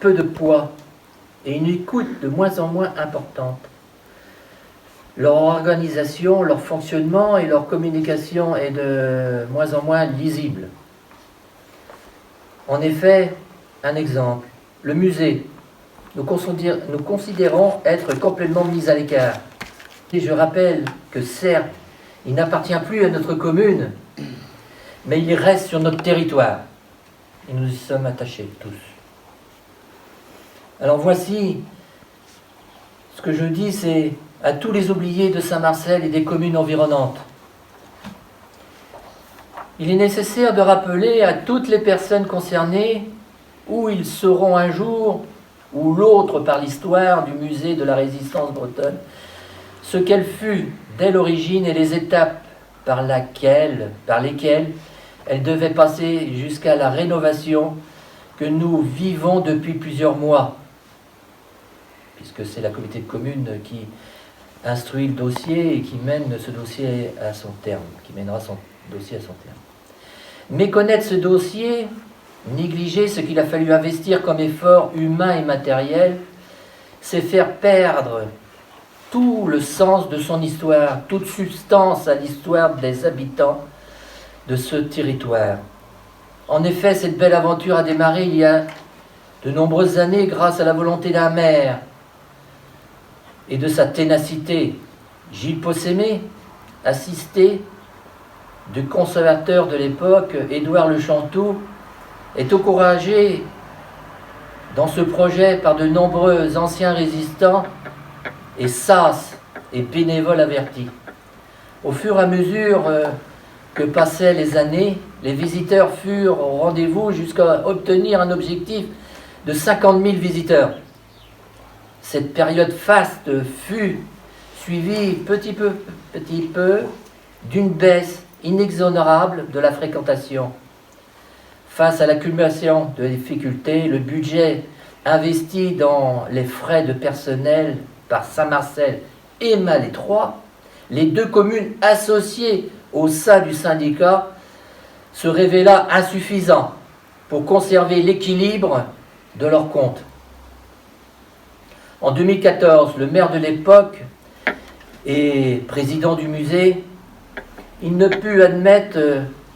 peu de poids et une écoute de moins en moins importante. Leur organisation, leur fonctionnement et leur communication est de moins en moins lisible. En effet, un exemple, le musée, nous considérons être complètement mis à l'écart. Et je rappelle que certes, il n'appartient plus à notre commune, mais il reste sur notre territoire. Et nous y sommes attachés tous. Alors voici ce que je dis, c'est à tous les oubliés de Saint-Marcel et des communes environnantes. Il est nécessaire de rappeler à toutes les personnes concernées où ils seront un jour ou l'autre par l'histoire du musée de la résistance bretonne, ce qu'elle fut dès l'origine et les étapes par lesquelles elle devait passer jusqu'à la rénovation que nous vivons depuis plusieurs mois, puisque c'est la communauté de communes qui instruit le dossier et qui mène ce dossier à son terme, qui mènera son dossier à son terme. Méconnaître ce dossier, négliger ce qu'il a fallu investir comme effort humain et matériel, c'est faire perdre tout le sens de son histoire, toute substance à l'histoire des habitants de ce territoire. En effet, cette belle aventure a démarré il y a de nombreuses années grâce à la volonté d'un maire et de sa ténacité. Gilles Possémé, assisté du conservateur de l'époque, Édouard Le Chanteau, est encouragé dans ce projet par de nombreux anciens résistants et sas et bénévoles avertis. Au fur et à mesure que passaient les années, les visiteurs furent au rendez-vous jusqu'à obtenir un objectif de 50 000 visiteurs. Cette période faste fut suivie petit peu d'une baisse inexorable de la fréquentation. Face à l'accumulation de difficultés, le budget investi dans les frais de personnel par Saint-Marcel et Malétroit, les deux communes associées au sein du syndicat, se révéla insuffisant pour conserver l'équilibre de leurs comptes. En 2014, le maire de l'époque et président du musée, il ne put admettre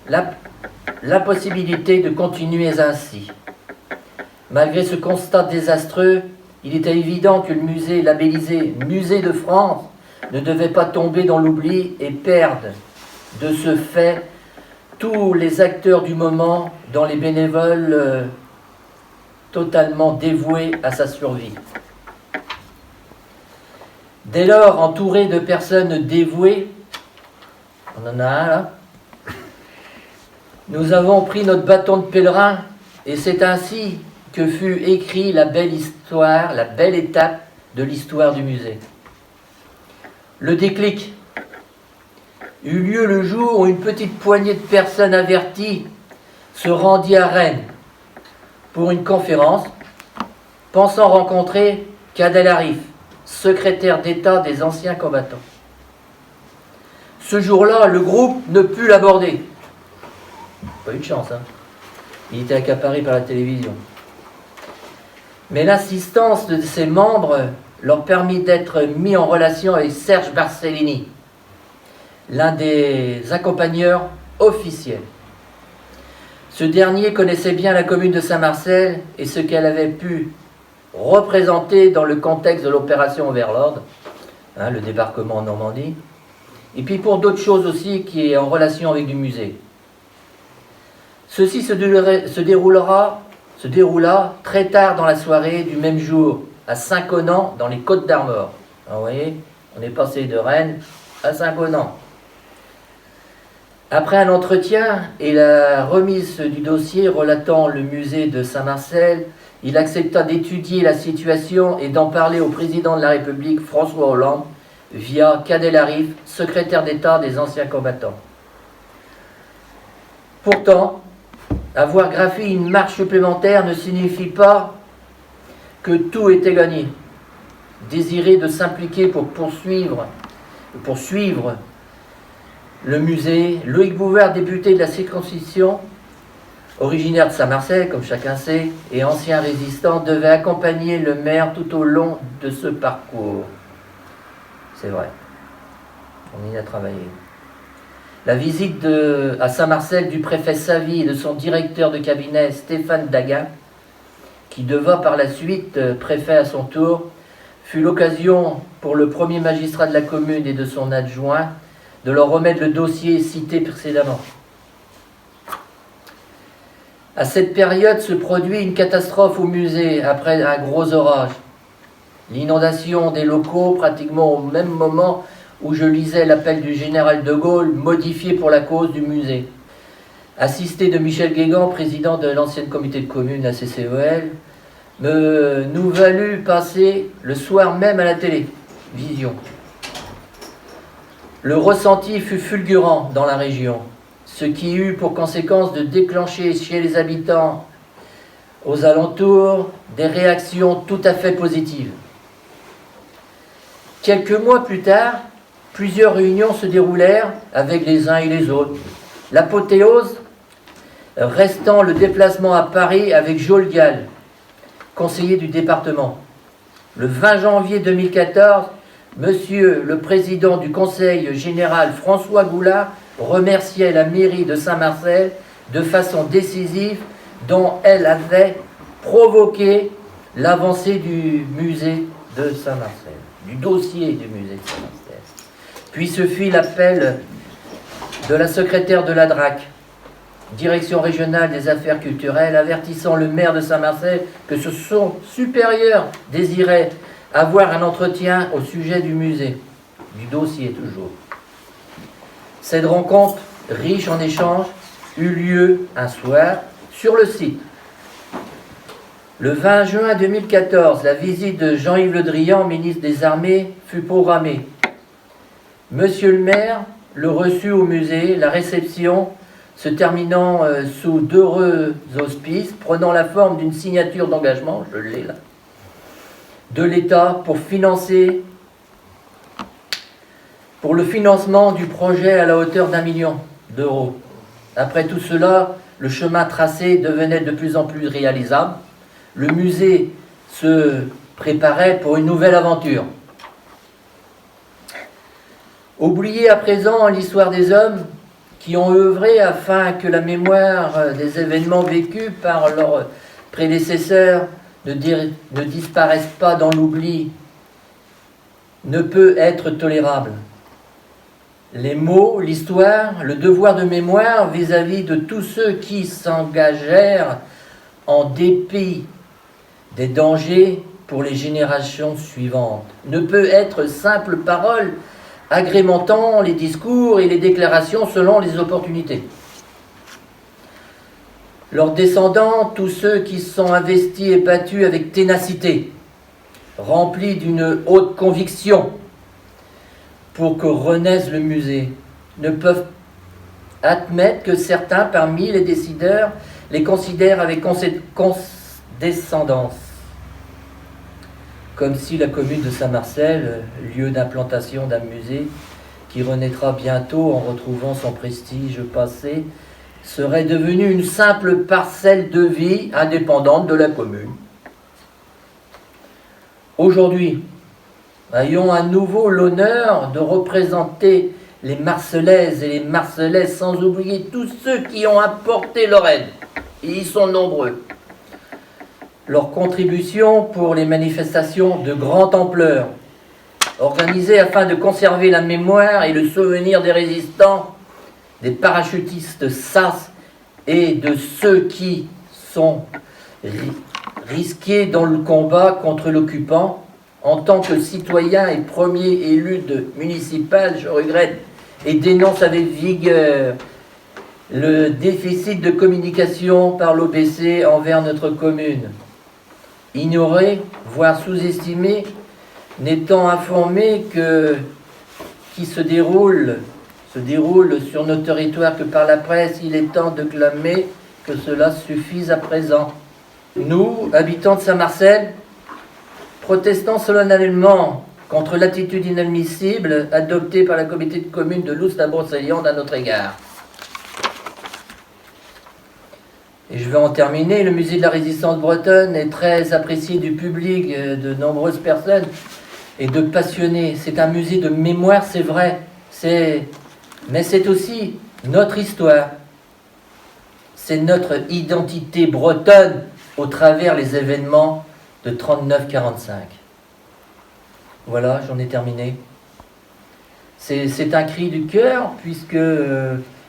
la possibilité de continuer ainsi. Malgré ce constat désastreux, il était évident que le musée labellisé Musée de France ne devait pas tomber dans l'oubli et perdre de ce fait tous les acteurs du moment, dont les bénévoles totalement dévoués à sa survie. Dès lors, entouré de personnes dévouées, on en a un là, nous avons pris notre bâton de pèlerin et c'est ainsi que fut écrite la belle histoire, la belle étape de l'histoire du musée. Le déclic eut lieu le jour où une petite poignée de personnes averties se rendit à Rennes pour une conférence, pensant rencontrer Cadel Arif, secrétaire d'État des anciens combattants. Ce jour-là, le groupe ne put l'aborder. Pas eu de chance, hein. Il était accaparé par la télévision. Mais l'assistance de ses membres leur permit d'être mis en relation avec Serge Barcellini, l'un des accompagneurs officiels. Ce dernier connaissait bien la commune de Saint-Marcel et ce qu'elle avait pu représenter dans le contexte de l'opération Overlord, le débarquement en Normandie, et puis pour d'autres choses aussi qui est en relation avec du musée. Ceci se déroula très tard dans la soirée du même jour, à Saint-Connan, dans les Côtes-d'Armor. Vous voyez, on est passé de Rennes à Saint-Connan. Après un entretien et la remise du dossier relatant le musée de Saint-Marcel, il accepta d'étudier la situation et d'en parler au président de la République, François Hollande, via Cadel Arif, secrétaire d'État des anciens combattants. Pourtant, avoir gravé une marche supplémentaire ne signifie pas que tout était gagné. Désiré de s'impliquer pour poursuivre le musée, Loïc Bouvard, député de la circonscription, originaire de Saint-Marcel, comme chacun sait, et ancien résistant, devait accompagner le maire tout au long de ce parcours. C'est vrai, on y a travaillé. La visite à Saint-Marcel du préfet Savy et de son directeur de cabinet Stéphane Daguin, qui devint par la suite préfet à son tour, fut l'occasion pour le premier magistrat de la commune et de son adjoint de leur remettre le dossier cité précédemment. À cette période se produit une catastrophe au musée après un gros orage. L'inondation des locaux pratiquement au même moment où je lisais l'appel du général de Gaulle modifié pour la cause du musée. Assisté de Michel Guégan, président de l'ancienne comité de communes, la CCEL, nous valut passer le soir même à la télévision. Le ressenti fut fulgurant dans la région, ce qui eut pour conséquence de déclencher chez les habitants aux alentours des réactions tout à fait positives. Quelques mois plus tard, plusieurs réunions se déroulèrent avec les uns et les autres. L'apothéose restant le déplacement à Paris avec Joël Gall, conseiller du département. Le 20 janvier 2014, Monsieur le Président du Conseil général François Goulard remerciait la mairie de Saint-Marcel de façon décisive dont elle avait provoqué l'avancée du musée de Saint-Marcel, du dossier du musée de Saint-Marcel. Puis se fit l'appel de la secrétaire de la DRAC, Direction régionale des affaires culturelles, avertissant le maire de Saint-Marcel que son supérieur désirait avoir un entretien au sujet du musée, du dossier toujours. Cette rencontre, riche en échanges, eut lieu un soir sur le site. Le 20 juin 2014, la visite de Jean-Yves Le Drian, ministre des Armées, fut programmée. Monsieur le maire le reçut au musée, la réception se terminant sous d'heureux auspices, prenant la forme d'une signature d'engagement, je l'ai là, de l'État pour le financement du projet à la hauteur d'1 million d'euros. Après tout cela, le chemin tracé devenait de plus en plus réalisable. Le musée se préparait pour une nouvelle aventure. Oublié à présent l'histoire des hommes qui ont œuvré afin que la mémoire des événements vécus par leurs prédécesseurs ne disparaisse pas dans l'oubli, ne peut être tolérable. Les mots, l'histoire, le devoir de mémoire vis-à-vis de tous ceux qui s'engagèrent en dépit des dangers pour les générations suivantes, ne peut être simple parole agrémentant les discours et les déclarations selon les opportunités. Leurs descendants, tous ceux qui se sont investis et battus avec ténacité, remplis d'une haute conviction pour que renaisse le musée, ne peuvent admettre que certains parmi les décideurs les considèrent avec condescendance. Comme si la commune de Saint-Marcel, lieu d'implantation d'un musée qui renaîtra bientôt en retrouvant son prestige passé, serait devenue une simple parcelle de vie indépendante de la commune. Aujourd'hui, ayons à nouveau l'honneur de représenter les Marcelaises et les Marcelais, sans oublier tous ceux qui ont apporté leur aide, et ils sont nombreux. Leur contribution pour les manifestations de grande ampleur, organisées afin de conserver la mémoire et le souvenir des résistants, des parachutistes SAS et de ceux qui sont risqués dans le combat contre l'occupant. En tant que citoyen et premier élu municipal, je regrette et dénonce avec vigueur le déficit de communication par l'OBC envers notre commune. Ignoré, voire sous-estimé, n'étant informé qui se déroule sur nos territoires que par la presse, il est temps de clamer que cela suffise à présent. Nous, habitants de Saint-Marcel, protestons solennellement contre l'attitude inadmissible adoptée par la communauté de communes de Loos-la-Brocéliande à notre égard. Et je vais en terminer. Le musée de la résistance bretonne est très apprécié du public, de nombreuses personnes et de passionnés. C'est un musée de mémoire, c'est vrai. Mais c'est aussi notre histoire. C'est notre identité bretonne au travers les événements de 39-45. Voilà, j'en ai terminé. C'est un cri du cœur, puisque,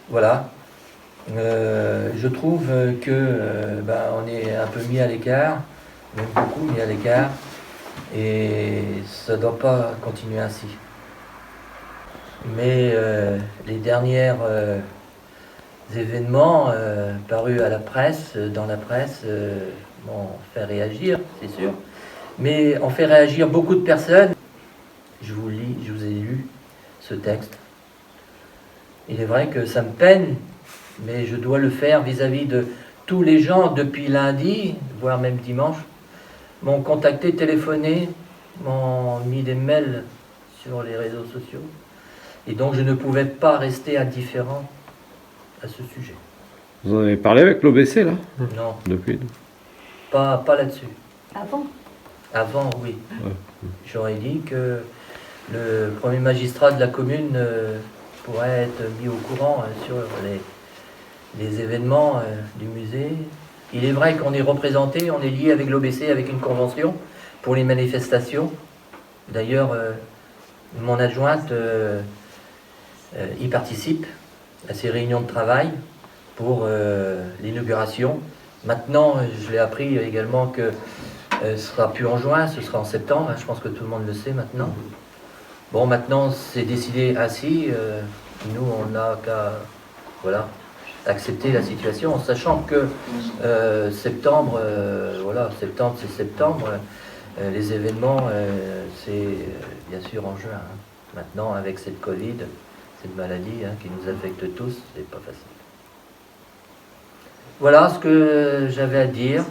voilà, je trouve que on est un peu mis à l'écart, même beaucoup mis à l'écart, et ça ne doit pas continuer ainsi. Mais les derniers événements parus à la presse, dans la presse, m'ont fait réagir, c'est sûr, mais ont fait réagir beaucoup de personnes. Je vous ai lu ce texte. Il est vrai que ça me peine, mais je dois le faire vis-à-vis de tous les gens depuis lundi, voire même dimanche, m'ont contacté, téléphoné, m'ont mis des mails sur les réseaux sociaux. Et donc je ne pouvais pas rester indifférent à ce sujet. Vous en avez parlé avec l'OBC là? Non. Depuis? Pas là-dessus. Avant? Avant, oui. Ouais. J'aurais dit que le premier magistrat de la commune pourrait être mis au courant sur les événements du musée. Il est vrai qu'on est représenté, on est lié avec l'OBC, avec une convention pour les manifestations. D'ailleurs, mon adjointe y participe à ces réunions de travail pour l'inauguration. Maintenant, je l'ai appris également que ce sera plus en juin, ce sera en septembre. Je pense que tout le monde le sait maintenant. Bon, maintenant, c'est décidé ainsi. Nous, on n'a qu'à accepter la situation, en sachant que septembre, septembre, c'est septembre. Les événements, c'est bien sûr en juin. Maintenant, avec cette Covid, cette maladie qui nous affecte tous, c'est pas facile. Voilà ce que j'avais à dire.